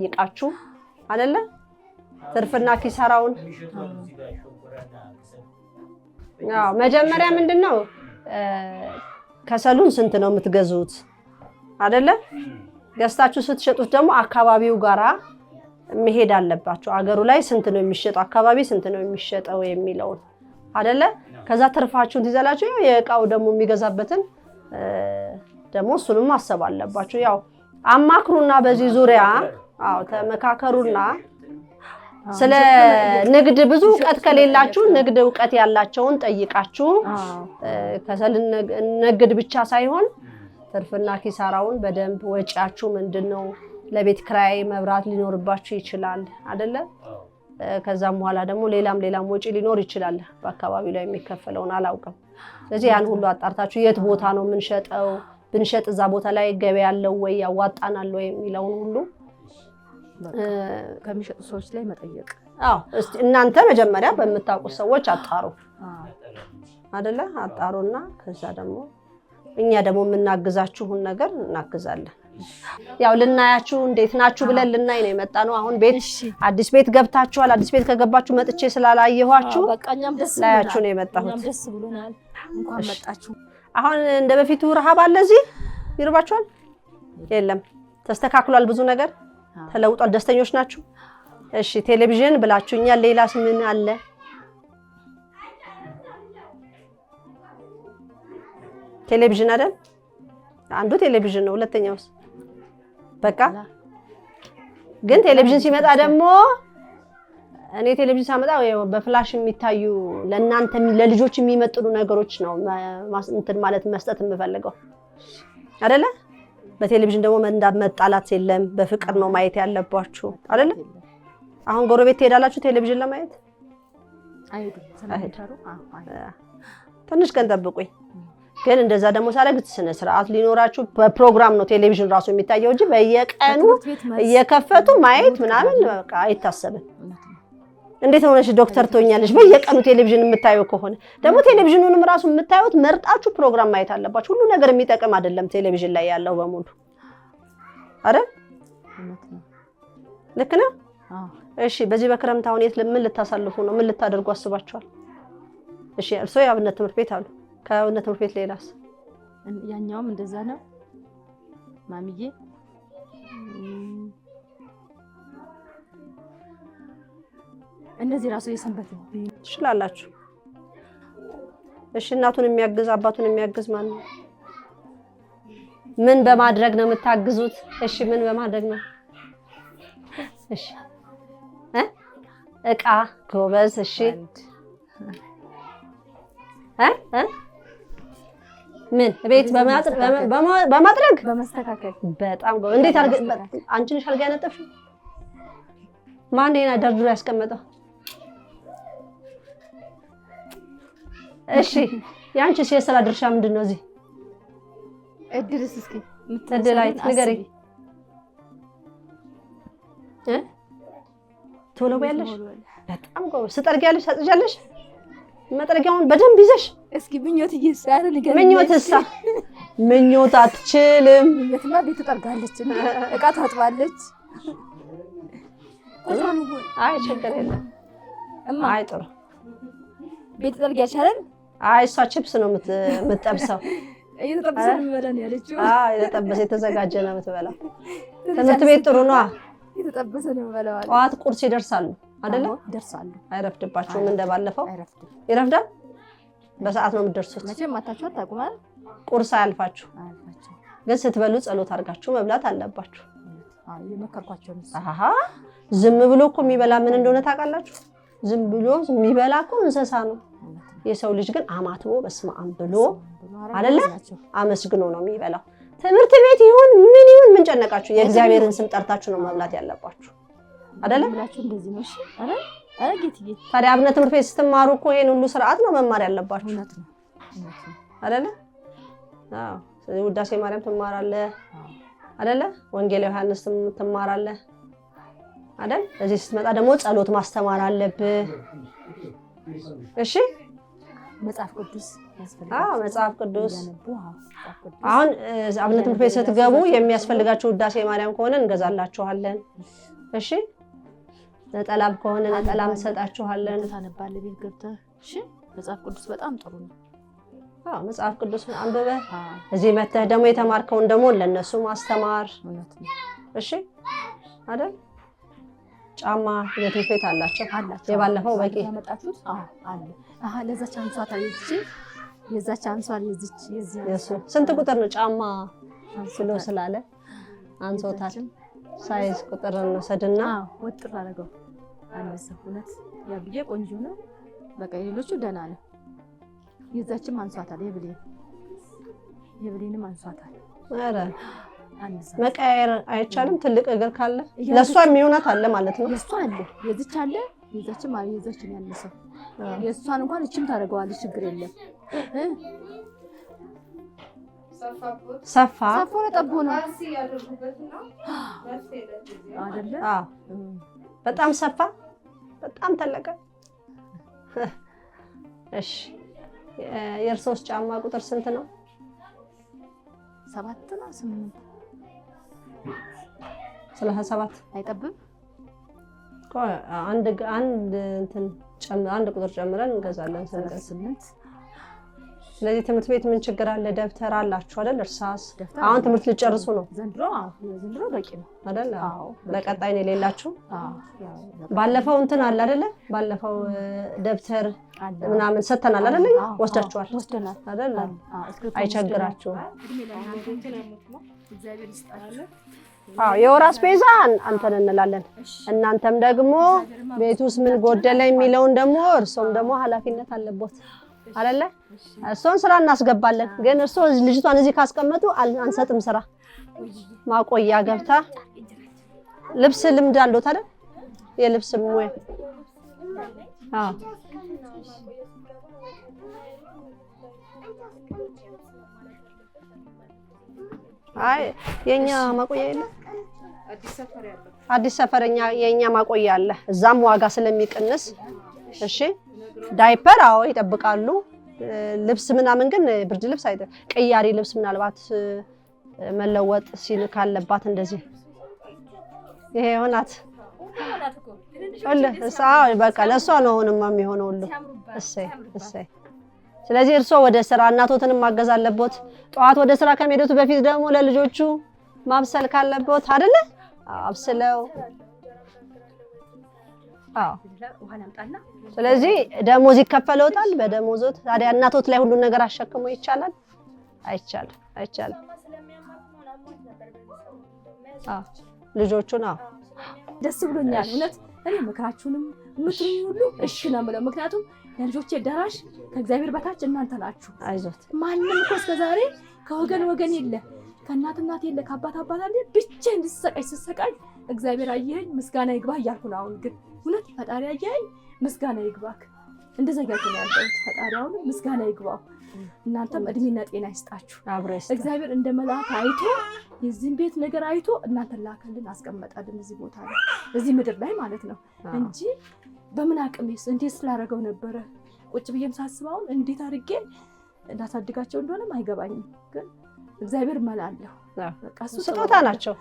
ይቃችሁ አይደለ ትርፍና ኪሳራውን ያው መጀመሪያ ምንድነው ከሰሉን ስንት ነው የምትገዙት አይደለ ገዝታችሁ ስትሸጡት ደግሞ አካባቢው ጋራ መሄድ አለባችሁ አገሩ ላይ ስንት ነው የሚሸጠው አካባቢ ስንት ነው የሚሸጠው የሚለው አይደለ ከዛ ትርፋችሁን ትይዛላችሁ የቃው ደግሞ የሚገዛበትን ደግሞ እሱንም ማሰብ አለባችሁ ያው አማክሩና በዚህ ዙሪያ አዎ ተመካከሩና ስለ ንግድ ብዙ ዕውቀት ከሌላችሁ ንግድ ዕውቀት ያላቸውን ጠይቃችሁ ከሰል ንግድ ብቻ ሳይሆን ትርፍና ኪሳራውን በደንብ ወጪያችሁ ምንድነው ለቤት ክራይ መብራት ሊኖርባችሁ ይችላል አይደለ ከዛም በኋላ ደግሞ ሌላም ወጪ ሊኖር ይችላል በአካባቢው ላይ የሚከፈለውን አላውቅም ስለዚህ ያን ሁሉ አጣርታችሁ የት ቦታ ነው ምንሸጠው ብንሸጥ እዛ ቦታ ላይ ገበያ ያለው ወይ ያዋጣናል ወይ የሚለውን ሁሉ ከሚሸጡ ሰዎች ላይ መጠየቅ አዎ እስቲ እናንተ መጀመሪያ በመታውቁ ሰዎች አጣሩ አይደለ አጣሩና ከዛ ደግሞ እኛ ደግሞ ምናግዛችሁን ነገር እናግዛለን ያው ልናያችሁ እንዴት ናችሁ ብለን ልናይ ነው የመጣነው አሁን ቤት አዲስ ቤት ገብታችኋል አዲስ ቤት ከገባችሁ መጥቼ ስላላየኋችሁ በቃኛም ደስ ላያችሁ ነው የመጣሁት እኛም ደስ ብሎናል እንኳን መጣችሁ አሁን እንደበፊቱ ረሃብ አለ እዚህ ይርባችኋል የለም ተስተካክሏል ብዙ ነገር ተለውጧል ደስተኞች ናችሁ እሺ ቴሌቪዥን ብላችሁኛል ሌላስ ምን አለ ቴሌቪዥን አይደል አንዱ ቴሌቪዥን ነው ሁለተኛውስ በቃ ግን ቴሌቪዥን ሲመጣ ደግሞ እኔ ቴሌቪዥን ሳመጣው በፍላሽ የሚታዩ ለእናንተ ለልጆች የሚመጥኑ ነገሮች ነው እንትን ማለት መስጠት የምፈልገው አይደለ በቴሌቪዥን ደግሞ መጣላት የለም በፍቅር ነው ማየት ያለባችሁ አይደለ አሁን ጎረቤት ትሄዳላችሁ ቴሌቪዥን ለማየት አይሄዱ ትንሽ ቀን ጠብቁኝ ግን እንደዛ ደግሞ ሳረግ ስነ ስርዓት ሊኖራችሁ በፕሮግራም ነው ቴሌቪዥን ራሱ የሚታየው እንጂ በየቀኑ እየከፈቱ ማየት ምናምን በቃ አይታሰብም እንዴት ሆነሽ ዶክተር ትሆኛለሽ በየቀኑ ቴሌቪዥን የምታዩ ከሆነ ደግሞ ቴሌቪዥኑንም ራሱ የምታዩት መርጣችሁ ፕሮግራም ማየት አለባችሁ ሁሉ ነገር የሚጠቅም አይደለም ቴሌቪዥን ላይ ያለው በሙሉ አይደል ልክ ነው እሺ በዚህ በክረምት አሁን የት ምን ልታሳልፉ ነው ምን ልታደርጉ አስባችኋል እሺ እርሶ ያብነት ትምህርት ቤት አሉ ከአብነት ትምህርት ቤት ሌላስ ያኛውም እንደዛ ነው ማሚዬ እነዚህ ራሱ የሰንበት ነው ትችላላችሁ እሺ እናቱን የሚያግዝ አባቱን የሚያግዝ ማን ነው ምን በማድረግ ነው የምታግዙት እሺ ምን በማድረግ ነው እሺ እቃ ጎበዝ እሺ ምን ቤት በማድረግ በመስተካከል በጣም ጎበዝ እንዴት አንቺ ነሽ አልጋ ያነጠፍሽ ማን ነው ደርድሮ ያስቀመጠው እሺ ያንቺስ የሥራ ድርሻ ምንድነው እዚህ እድልስ እስኪ ምትደላይ ንገሪ ቶሎ በያለሽ በጣም ጎበዝ ስጠርጊያለሽ ታጽጃለሽ መጥረጊያውን በደንብ ይዘሽ እስኪ ምኞት ይይሳል ንገሪ ምኞት አትችልም ምኞትማ ቤት ትጠርጋለች እቃ ታጥባለች አይ ችግር የለም አይ ጥሩ ቤት ትጠርጊያለሽ አይደል አይ እሷ ቺፕስ ነው የምትጠብሰው እየተጠበሰ ነው የሚበላው ያለችው የተጠበሰ የተዘጋጀ ነው የምትበላው ትምህርት ቤት ጥሩ ነው የተጠበሰ ነው የሚበላው ጠዋት ቁርስ ይደርሳሉ አይደለ ይደርሳሉ አይረፍድባችሁም እንደባለፈው ይረፍዳል በሰዓት ነው የምትደርሱት መቼም ማታችሁ አታውቁም አይደል ቁርስ አያልፋችሁ ግን ስትበሉ ጸሎት አድርጋችሁ መብላት አለባችሁ የመከርኳቸው ነው አሃ ዝም ብሎ እኮ የሚበላ ምን እንደሆነ ታውቃላችሁ ዝም ብሎ የሚበላ እኮ እንስሳ ነው የሰው ልጅ ግን አማትቦ በስማም ብሎ አይደለ አመስግኖ ነው የሚበላው ትምህርት ቤት ይሁን ምን ጨነቃችሁ የእግዚአብሔርን ስም ጠርታችሁ ነው መብላት ያለባችሁ አይደለ ብላችሁ እንደዚህ ነው እሺ አይደል ጌትዬ ታዲያ አብነት ትምህርት ቤት ስትማሩ እኮ ይሄን ሁሉ ስርዓት ነው መማር ያለባችሁ እውነት ነው አይደለ አዎ ስለዚህ ውዳሴ ማርያም ትማራለህ አይደለ ወንጌል ዮሐንስ ትማራለህ አይደል እዚህ ስትመጣ ደግሞ ጸሎት ማስተማር አለብህ እሺ መጽሐፍ ቅዱስ ያስፈልጋል። መጽሐፍ ቅዱስ አሁን አብነት ትምህርት ቤት ስትገቡ የሚያስፈልጋችሁ ውዳሴ ማርያም ከሆነ እንገዛላችኋለን። እሺ ነጠላም ከሆነ ነጠላም እንሰጣችኋለን። ታነባለህ ቤት ገብተህ። እሺ መጽሐፍ ቅዱስ በጣም ጥሩ ነው። መጽሐፍ ቅዱስ አንብበህ እዚህ መተህ ደግሞ የተማርከውን ደግሞ ለነሱ ማስተማር። እሺ አይደል? ጫማ የትምህርት ቤት አላቸው። የባለፈው በቂ ያመጣችሁት? አለ። ለዛች አንሷታ የዛች አንሷል የዚህ ስንት ቁጥር ነው ጫማ ብሎ ስላለ አንሶታል። ሳይዝ ቁጥር እንወስድና ወጥር አደረገው። አንበሳ ሁለት ያብዬ ቆንጆ ነው። በቃ ሌሎቹ ደህና ነው። የዛችም አንሷታል። የብሌንም አንሷታል። ኧረ መቀየር አይቻልም። ትልቅ እግር ካለ ለሷ የሚሆናት አለ ማለት ነው። የሷ አለ የዚች አለ የዛችም አለ። የዛችን ያነሰው የሷን እንኳን እቺም ታደርገዋለች። ችግር የለም። ሰፋ ጠቦ ነው አይደለ? በጣም ሰፋ በጣም ተለቀ። እሺ የእርሶስ ጫማ ቁጥር ስንት ነው? 7 ነው 8 37 አይጠብም። አንድ ቁጥር ጨምረን እንገዛለን። 8 ስለዚህ ትምህርት ቤት ምን ችግር አለ? ደብተር አላችሁ አይደል? እርሳስ አሁን ትምህርት ልጨርሱ ነው ዘንድሮ በቂ ነው አይደል? ለቀጣይ ነው የሌላችሁ። ባለፈው አለ አይደለ? ባለፈው ደብተር ምናምን ሰተናል አይደል? ወስዳችኋል አይደል? አይቸግራችሁም። የወር አስቤዛ አንተን እንላለን። እናንተም ደግሞ ቤት ውስጥ ምን ጎደለ የሚለውን ደግሞ እርሶም ደግሞ ኃላፊነት አለቦት አይደለ? እርሶን ስራ እናስገባለን። ግን እርሶ ልጅቷን እዚህ ካስቀመጡ አንሰጥም ስራ። ማቆያ ገብታ ልብስ ልምድ አለዎት አይደል? የልብስ ሙያ አይ የኛ ማቆያ የለ አዲስ ሰፈረኛ የኛ ማቆያ አለ። እዛም ዋጋ ስለሚቀንስ እሺ ዳይፐር ይጠብቃሉ። ልብስ ምናምን ግን ብርድ ልብስ ቀያሪ ልብስ ምናልባት መለወጥ ሲል ካለባት እንደዚህ ይሄ ሆናት በቃ ለሷ ነው አሁንማ የሚሆነው ሁሉ። እሰይ ስለዚህ እርሶ ወደ ስራ እናቶትንም ማገዝ አለቦት። ጠዋት ወደ ስራ ከመሄዱት በፊት ደግሞ ለልጆቹ ማብሰል ካለቦት አይደለ? አብስለው ስለዚህ ደሞዝ ይከፈለውታል። በደሞዞት ታዲያ እናቶት ላይ ሁሉ ነገር አሸክሞ ይቻላል? አይቻልም። ልጆቹን ደስ ብሎኛል እውነት። እኔ ምክራችሁንም ምክሩን ሁሉ እሺ ነው የምለው። ምክንያቱም ለልጆቼ ደራሽ ከእግዚአብሔር በታች እናንተ ናችሁ። አይዞት። ማንም እኮ እስከዛሬ ከወገን የለ፣ ከእናት የለ፣ ከአባት አለ። ብቻዬን ስሰቃይ እግዚአብሔር አየኸኝ ምስጋና ይግባ እያልኩ ነው። አሁን ግን እውነት ፈጣሪ አየኸኝ ምስጋና ይግባክ እንደዛ እያልኩ ነው ያለሁት። ፈጣሪ አሁን ምስጋና ይግባው። እናንተም እድሜና ጤና ይስጣችሁ። እግዚአብሔር እንደ መልአክ አይቶ የዚህን ቤት ነገር አይቶ እናንተን ላከልን አስቀመጠልን እዚህ ቦታ ላይ እዚህ ምድር ላይ ማለት ነው እንጂ በምን አቅሜስ እንዴት ስላደረገው ነበረ ቁጭ ብዬም ሳስበው እንዴት አድርጌ እንዳሳድጋቸው እንደሆነም አይገባኝም። ግን እግዚአብሔር መላለሁ በቃ ስጦታ ናቸው።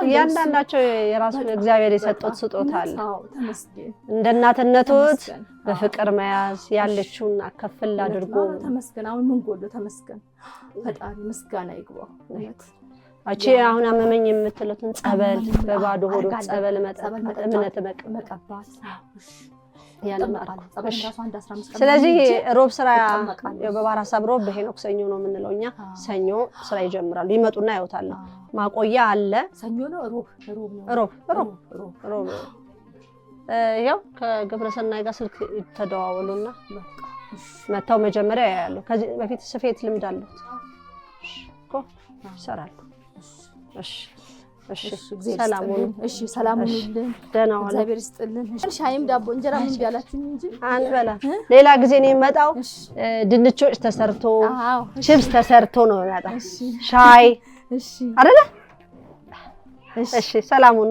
እያንዳንዳቸው የራሱን እግዚአብሔር የሰጡት ስጦታ አለ። ተመስገን። እንደ እናትነቶት በፍቅር መያዝ ያለችውን አከፍል አድርጎ ተመስገን። አሁን ምን ጎሎ ተመስገን። ፈጣሪ ምስጋና ይግባው። አቺ አሁን አመመኝ የምትሉትን ጸበል በባዶ ሆዶ ጸበል እምነት መቀባት ስለዚህ ሮብ ስራ በባህር ሀሳብ ሮብ በሄኖክ ሰኞ ነው የምንለው እኛ። ሰኞ ስራ ይጀምራሉ። ይመጡና ያውታሉ። ማቆያ አለ። ሰኞ ነው ሮብ ያው ከግብረ ሰናይ ጋር ስልክ ተደዋወሉና መታው መጀመሪያ ያያሉ። ከዚህ በፊት ስፌት ልምድ አለሁት እኮ ይሰራሉ። ሰላሙን እግዚአብሔር ይስጥልን። ሻይም ዳቦ እንጀራ ምን ቢያላችሁ እንጂ አንበላ። ሌላ ጊዜ ነው የሚመጣው። ድንች ወጭ ተሰርቶ ቺፕስ ተሰርቶ ነው የሚመጣው። ሻይ አይደለ? እሺ ሰላሙን